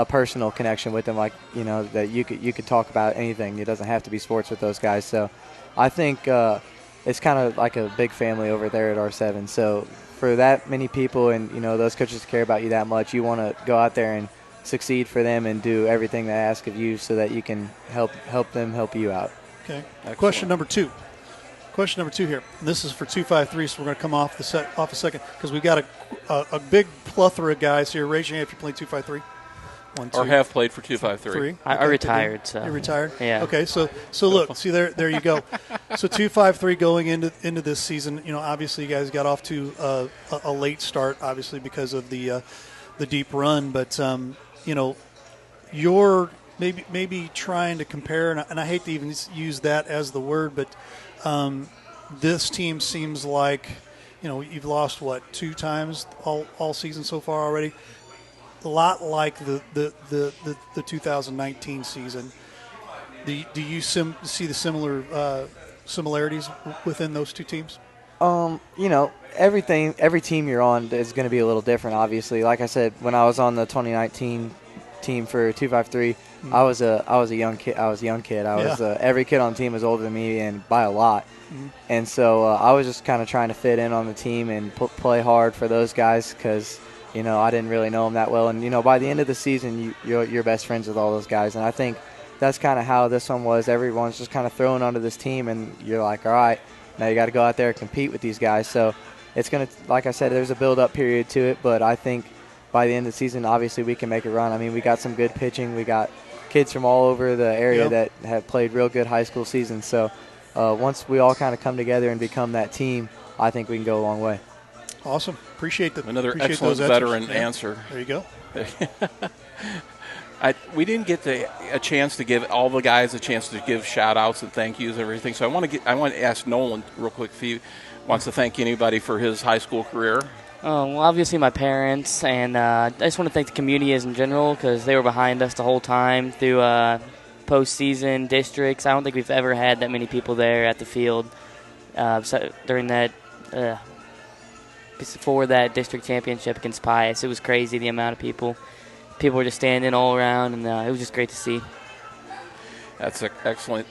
personal connection with them, that you could talk about anything. It doesn't have to be sports with those guys. So I think it's kind of like a big family over there at R7. So for that many people and, those coaches care about you that much, you want to go out there and succeed for them and do everything they ask of you so that you can help them help you out. Okay. Excellent. Question number two here. And this is for 253, so we're going to come off a second because we've got a big plethora of guys here. Raise your hand if you play 253. 1, 2, or have played for 253. Okay. I retired. So you're retired. Yeah. Okay. So look, see there you go. So 253 going into this season. Obviously you guys got off to a late start, obviously because of the deep run. But you're maybe trying to compare, and I hate to even use that as the word, but this team seems like you've lost 2 times all season so far already. A lot like the 2019 season. Do you see the similarities within those two teams? Every team you're on is going to be a little different. Obviously, like I said, when I was on the 2019 team for 253, I was a young kid. Every kid on the team was older than me and by a lot. Mm-hmm. And so I was just kind of trying to fit in on the team and play hard for those guys because. I didn't really know them that well. And, by the end of the season, you're best friends with all those guys. And I think that's kind of how this one was. Everyone's just kind of thrown onto this team, and you're like, all right, now you got to go out there and compete with these guys. So it's going to, like I said, there's a build-up period to it. But I think by the end of the season, obviously, we can make a run. I mean, we got some good pitching. We got kids from all over the area that have played real good high school seasons. So once we all kind of come together and become that team, I think we can go a long way. Awesome. Appreciate excellent veteran answer. There you go. We didn't get a chance to give all the guys a chance to give shout-outs and thank yous and everything. So I want to ask Nolan real quick if he wants to thank anybody for his high school career. Well, obviously my parents, and I just want to thank the community as in general because they were behind us the whole time through postseason districts. I don't think we've ever had that many people there at the field during that. Before that district championship against Pius. It was crazy, the amount of people. People were just standing all around, and it was just great to see. That's excellent.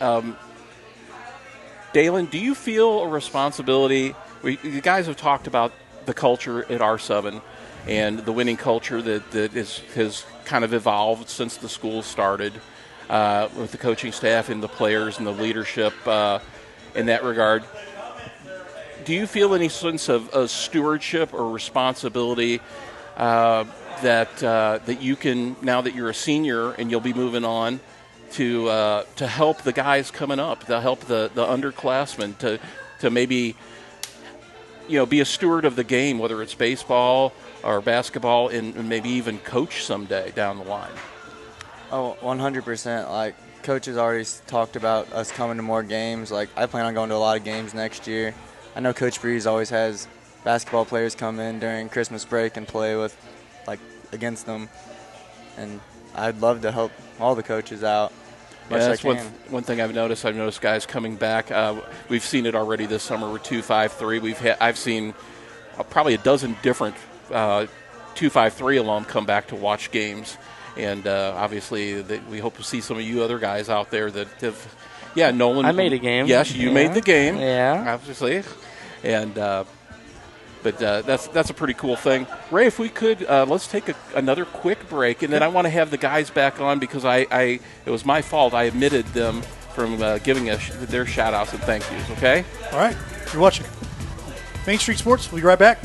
Dalen, do you feel a responsibility? You guys have talked about the culture at R7 and the winning culture that has kind of evolved since the school started with the coaching staff and the players and the leadership in that regard. Do you feel any sense of stewardship or responsibility that you can, now that you're a senior and you'll be moving on, to help the guys coming up, to help the underclassmen, to maybe be a steward of the game, whether it's baseball or basketball, and maybe even coach someday down the line? Oh, 100%. Like, Coach has already talked about us coming to more games. Like, I plan on going to a lot of games next year. I know Coach Breeze always has basketball players come in during Christmas break and play against them, and I'd love to help all the coaches out. That's one thing I've noticed. I've noticed guys coming back. We've seen it already this summer with 253. I've seen probably a dozen different 253 alum come back to watch games, and obviously we hope to see some of you other guys out there that have. Yeah, Nolan. I made a game. Yes, you made the game. Yeah, obviously, and but that's a pretty cool thing. Ray, if we could, let's take another quick break, and then I want to have the guys back on because it was my fault. I omitted them from giving their shout-outs and thank yous. Okay. All right, you're watching Main Street Sports. We'll be right back.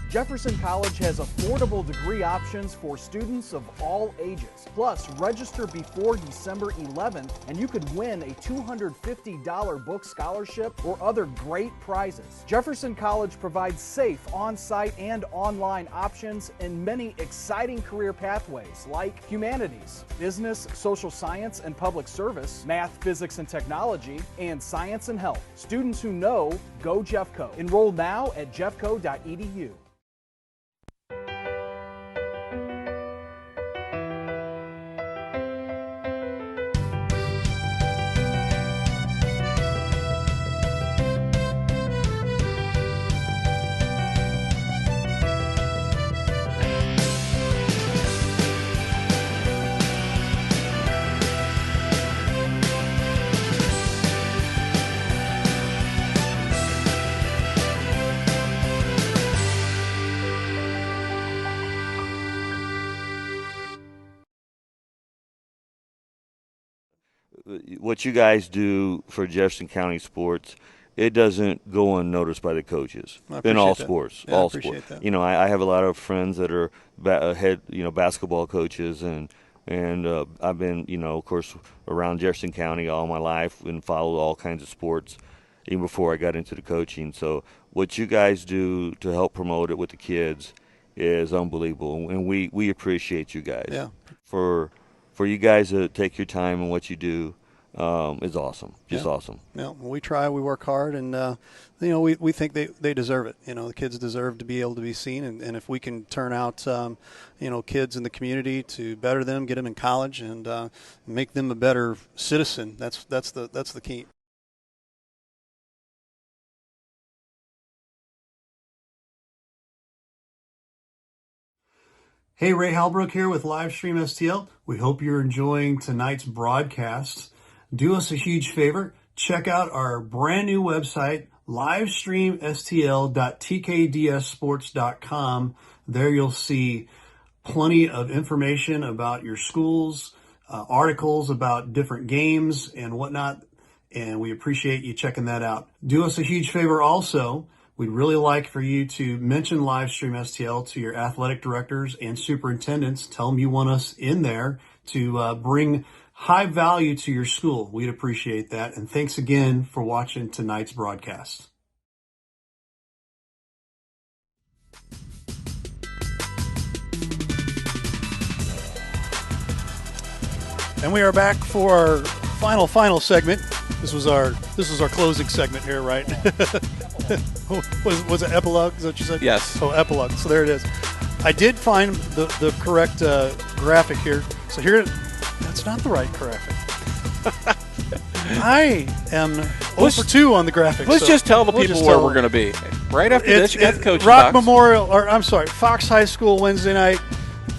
Jefferson College has affordable degree options for students of all ages. Plus, register before December 11th and you could win a $250 book scholarship or other great prizes. Jefferson College provides safe on-site and online options and many exciting career pathways like humanities, business, social science and public service, math, physics and technology, and science and health. Students who know, go Jeffco. Enroll now at jeffco.edu. what you guys do for Jefferson County sports, it doesn't go unnoticed by the coaches in all sports. Yeah, all I appreciate sports. that. You know, I have a lot of friends that are head basketball coaches, and I've been, of course, around Jefferson County all my life and followed all kinds of sports even before I got into the coaching. So what you guys do to help promote it with the kids is unbelievable, and we appreciate you guys. Yeah. For you guys to take your time and what you do is awesome. Just awesome. Yeah, we try, we work hard, and we think they deserve it. The kids deserve to be able to be seen, and if we can turn out kids in the community to better them, get them in college, and make them a better citizen, that's the key. Hey, Ray Halbrook here with Livestream STL. We hope you're enjoying tonight's broadcast. Do us a huge favor. Check out our brand new website, livestreamstl.tkdssports.com. There you'll see plenty of information about your schools, articles about different games and whatnot, and we appreciate you checking that out. Do us a huge favor also. We'd really like for you to mention Livestream STL to your athletic directors and superintendents. Tell them you want us in there to bring high value to your school. We'd appreciate that. And thanks again for watching tonight's broadcast. And we are back for our final segment. This was our closing segment here, right? was it epilogue? Is that what you said? Yes. Oh, epilogue. So there it is. I did find the correct graphic here. So here, that's not the right graphic. I am 0 for 2 on the graphic. Let's just tell the people where we're going to be. Right after this, you got the coaching Rock box. Memorial, or I'm sorry, Fox High School Wednesday night.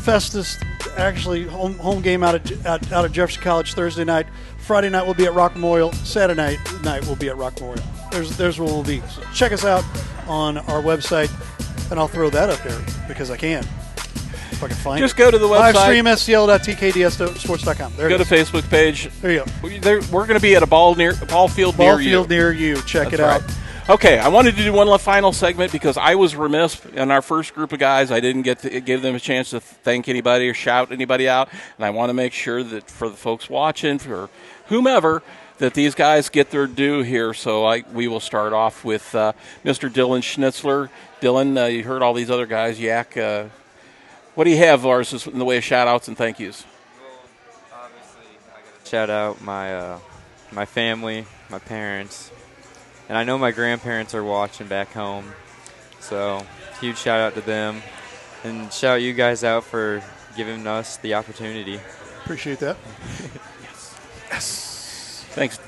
Festus, actually home game out of Jefferson College Thursday night. Friday night we'll be at Rock Memorial. Saturday night we'll be at Rock Memorial. There's where we'll be. So check us out on our website, and I'll throw that up there because I can. If I can find Just it. go to the website. Livestreamstl.tkdssports.com. There Go to Facebook page. There you go. We're going to be at a ball field near you. Near you. Check it out. Right. Okay, I wanted to do one final segment because I was remiss in our first group of guys. I didn't get to give them a chance to thank anybody or shout anybody out, and I want to make sure that for the folks watching, for whomever, that these guys get their due here. So we will start off with Mr. Dylan Schnitzler. Dylan, you heard all these other guys yak. What do you have, Lars, in the way of shout-outs and thank yous? Well, obviously, I got to shout out my family, my parents. And I know my grandparents are watching back home, so huge shout out to them. And shout you guys out for giving us the opportunity. Appreciate that. Yes. Thanks,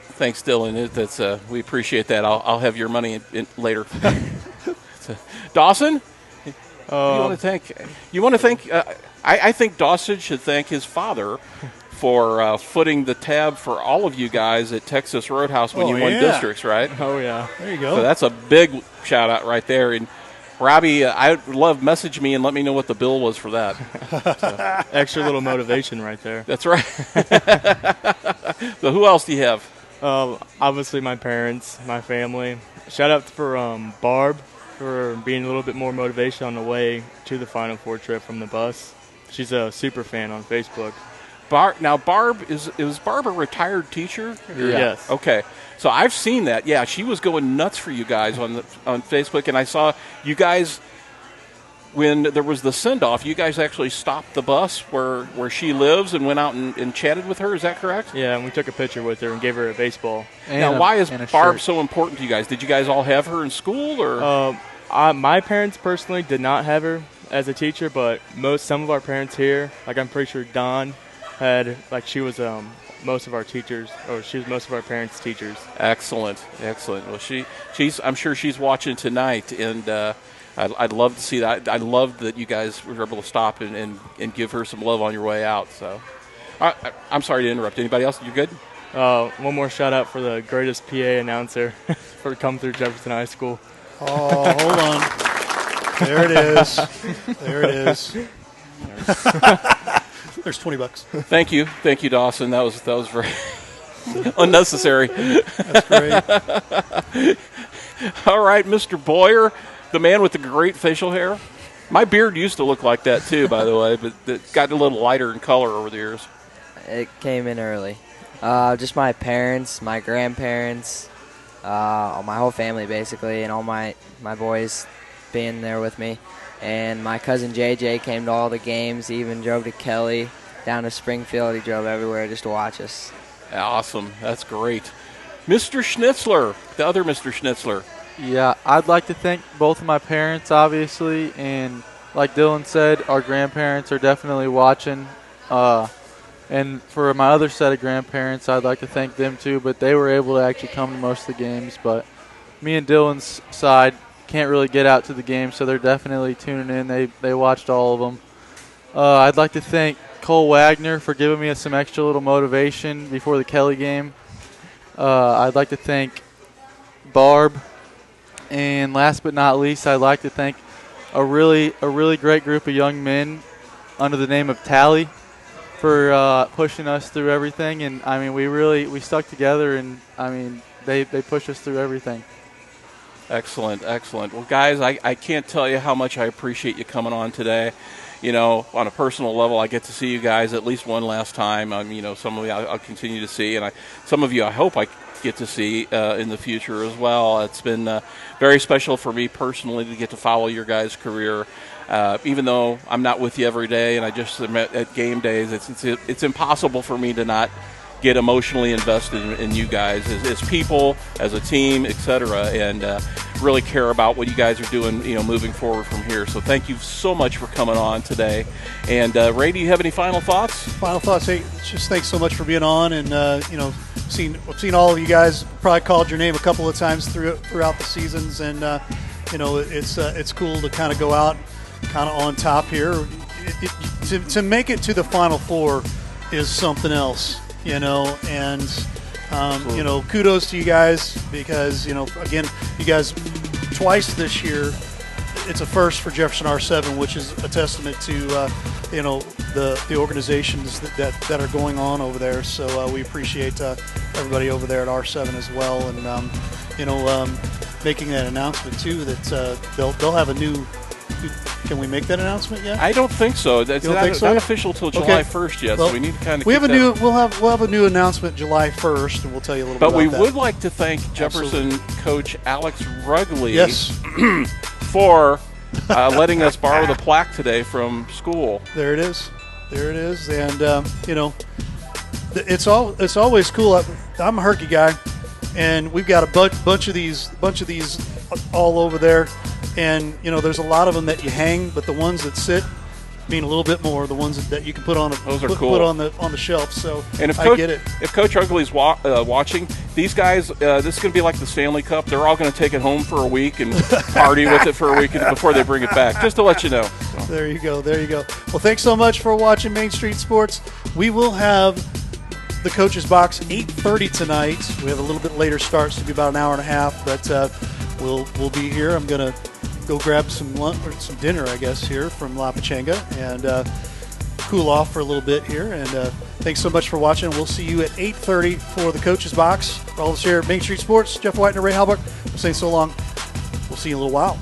Dylan. That's we appreciate that. I'll have your money in later. Dawson, you want to thank? I think Dawson should thank his father for footing the tab for all of you guys at Texas Roadhouse when you won districts, right? Oh, yeah. There you go. So that's a big shout-out right there. And, Robbie, I would love message me and let me know what the bill was for that. So. Extra little motivation right there. That's right. So who else do you have? Obviously my parents, my family. Shout-out for Barb for being a little bit more motivation on the way to the Final Four trip from the bus. She's a super fan on Facebook. Now, Barb, is Barb a retired teacher? Yes. Okay. So I've seen that. Yeah, she was going nuts for you guys on Facebook, and I saw you guys, when there was the send-off, you guys actually stopped the bus where she lives and went out and chatted with her. Is that correct? Yeah, and we took a picture with her and gave her a baseball. Now, why is Barb so important to you guys? Did you guys all have her in school? Or my parents personally did not have her as a teacher, but some of our parents here, like I'm pretty sure Don, she was most of our teachers, or she was most of our parents' teachers. Excellent. Well, I'm sure she's watching tonight, and I'd love to see that. I love that you guys were able to stop and give her some love on your way out. So, I'm sorry to interrupt. Anybody else? You good? One more shout out for the greatest PA announcer for come through Jefferson High School. Oh, hold on. There it is. There it is. There's $20. Thank you, Dawson. That was very. Unnecessary. That's great. All right, Mr. Boyer, the man with the great facial hair. My beard used to look like that too, by the way, but it got a little lighter in color over the years. It came in early. Just my parents, my grandparents, my whole family basically, and all my boys being there with me. And my cousin JJ came to all the games. He even drove to Kelly, down to Springfield. He drove everywhere just to watch us. Awesome. That's great. Mr. Schnitzler, the other Mr. Schnitzler. Yeah, I'd like to thank both of my parents, obviously, and like Dylan said, our grandparents are definitely watching. And for my other set of grandparents, I'd like to thank them too, but they were able to actually come to most of the games. But me and Dylan's side can't really get out to the games, so they're definitely tuning in. They watched all of them. I'd like to thank Cole Wagner for giving me some extra little motivation before the Kelly game. I'd like to thank Barb. And last but not least, I'd like to thank a really great group of young men under the name of Tally for pushing us through everything. And, I mean, we stuck together, and, I mean, they pushed us through everything. Excellent. Well, guys, I can't tell you how much I appreciate you coming on today. You know, on a personal level, I get to see you guys at least one last time. You know, some of you I'll continue to see, and some of you I hope I get to see in the future as well. It's been very special for me personally to get to follow your guys' career. Even though I'm not with you every day, and I just am at game days, it's impossible for me to not get emotionally invested in you guys as people, as a team, etc., and really care about what you guys are doing, you know, moving forward from here. So thank you so much for coming on today. And Ray, do you have any final thoughts? Final thoughts. Hey, just thanks so much for being on, and you know, I've seen all of you guys. Probably called your name a couple of times throughout the seasons, and you know, it's cool to kind of go out kind of on top here. To make it to the Final Four is something else. You know, and, you know, kudos to you guys because, you know, again, you guys twice this year, it's a first for Jefferson R7, which is a testament to, you know, the organizations that are going on over there. So we appreciate everybody over there at R7 as well. And, you know, making that announcement, too, that they'll have a new – can we make that announcement yet? I don't think so. That's not official till July 1st yet, so we need to kind of. We'll have a new announcement July 1st, and we'll tell you a little bit about that. But we would like to thank Jefferson coach Alex Rugley for letting us borrow the plaque today from school. There it is, and you know, it's always cool. I'm a Herky guy, and we've got a bunch of these all over there. And, you know, there's a lot of them that you hang, but the ones that sit mean a little bit more. The ones that you can put on those are cool. Put on the shelf. So and I get it. If Coach Ugley's watching, these guys, this is going to be like the Stanley Cup. They're all going to take it home for a week and party with it for a week before they bring it back, just to let you know. So. There you go. Well, thanks so much for watching Main Street Sports. We will have the Coach's Box 8:30 tonight. We have a little bit later start, so it'll be about an hour and a half, but we'll be here. I'm going to go grab some lunch or some dinner, I guess, here from La Pachanga and cool off for a little bit here. And thanks so much for watching. We'll see you at 8:30 for the Coach's Box. For all of us here at Main Street Sports, Jeff White and Ray Halbach, I'm saying so long. We'll see you in a little while.